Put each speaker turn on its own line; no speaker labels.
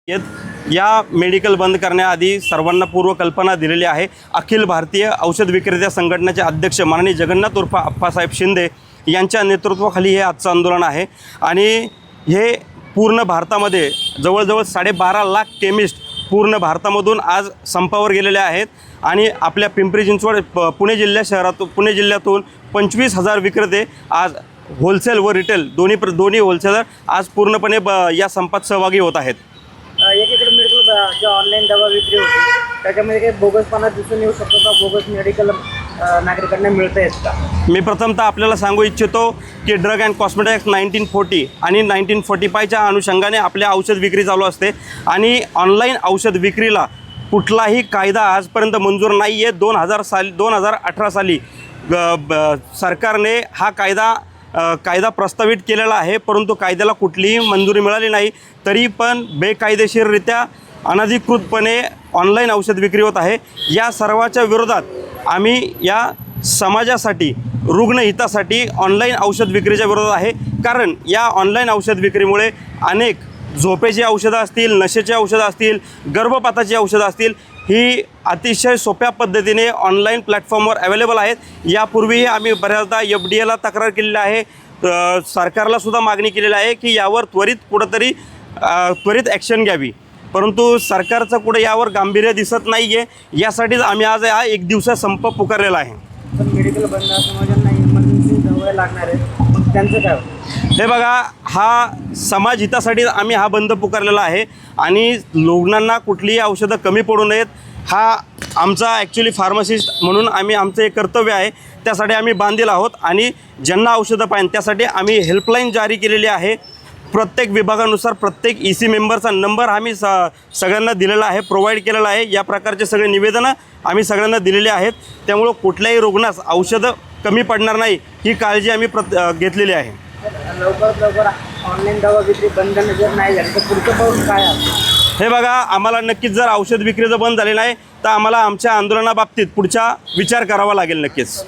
या मेडिकल बंद करण्याआधी सर्वांना पूर्वकल्पना दिलेली आहे। अखिल भारतीय औषध विक्रेत्या संघटनेचे अध्यक्ष माननीय जगन्नाथ उर्फ अप्पासाहेब शिंदे यांच्या नेतृत्वाखाली हे आजचं आंदोलन आहे आणि हे पूर्ण भारतामध्ये जवळजवळ 12.5 लाख केमिस्ट पूर्ण भारतामधून आज संपावर गेलेले आहेत आणि आपल्या पिंपरी चिंचवड पुणे जिल्ह्यातून 25,000 विक्रेते आज होलसेल व रिटेल दोन्ही होलसेलर आज पूर्णपणे या संपात सहभागी होत आहेत।
एकीकडे मेडिकल जे ऑनलाईन दवा विक्री होती त्याच्यामध्ये काही बोगसपणा दिसून येऊ शकतो का? बोगस मेडिकल नागरिकांना मिळत आहेत का?
मी प्रथमतः आपल्याला सांगू इच्छितो की ड्रग अँड कॉस्मेटिक ॲक्ट 1940 आणि 1945च्या अनुषंगाने आपल्या औषध विक्री चालू असते आणि ऑनलाईन औषध विक्रीला कुठलाही कायदा आजपर्यंत मंजूर नाही आहे। 2018 साली सरकारने हा कायदा प्रस्तावित केलेला आहे, परंतु कायद्याला कुठलीही मंजुरी मिळाली नाही। तरी पण बेकायदेशीररित्या अनधिकृतपणे ऑनलाईन औषध विक्री होत आहे। या सर्वाच्या विरोधात आम्ही या समाजासाठी रुग्णहितासाठी ऑनलाईन औषध विक्रीच्या विरोधात आहे, कारण या ऑनलाईन औषध विक्रीमुळे अनेक झोपेची औषधं असतील, नशेची औषधं असतील, गर्भपाताची औषधं असतील, ही अतिशय सोप्या पद्धतीने ऑनलाईन प्लॅटफॉर्मवर अवेलेबल आहेत। यापूर्वीही आम्ही बऱ्याचदा FDAला तक्रार केलेली आहे, सरकारला सुद्धा मागणी केलेली आहे की यावर त्वरित ॲक्शन घ्यावी, परंतु सरकारचं कुठे यावर गांभीर्य दिसत नाही आहे। यासाठीच आम्ही आज हा 1 दिवसा संप पुकारलेला आहे।
पण मेडिकल बंद समाजांना इमर्जन्सी दवा लागणार आहे, मग त्यांचं काय?
हे बघा, हा समाज हितासाठी आम्ही हा बंद पुकारलेला आहे आणि रुग्णांना कुठलीही औषधं कमी पडू नयेत हा आमचा ॲक्च्युली फार्मासिस्ट म्हणून आमचं एक कर्तव्य आहे। त्यासाठी आम्ही बांधील आहोत आणि ज्यांना औषधं पाहिजे त्यासाठी आम्ही हेल्पलाईन जारी केलेली आहे। प्रत्येक विभागानुसार प्रत्येक EC मेंबरचा नंबर आम्ही सगळ्यांना दिलेला आहे, प्रोव्हाइड केलेला आहे। या प्रकारचे सगळे निवेदनं आम्ही सगळ्यांना दिलेली आहेत, त्यामुळं कुठल्याही रुग्णास औषधं कमी पडणार नाही ही काळजी आम्ही घेतलेली आहे।
लवकरात लवकर ऑनलाईन दवा विक्री बंद जर नाही झाली तर पुढचं पाऊल काय आहे?
हे बघा, आम्हाला नक्कीच जर औषध विक्री जर बंद झाली नाही तर आम्हाला आमच्या आंदोलनाबाबतीत पुढचा विचार करावा लागेल नक्कीच।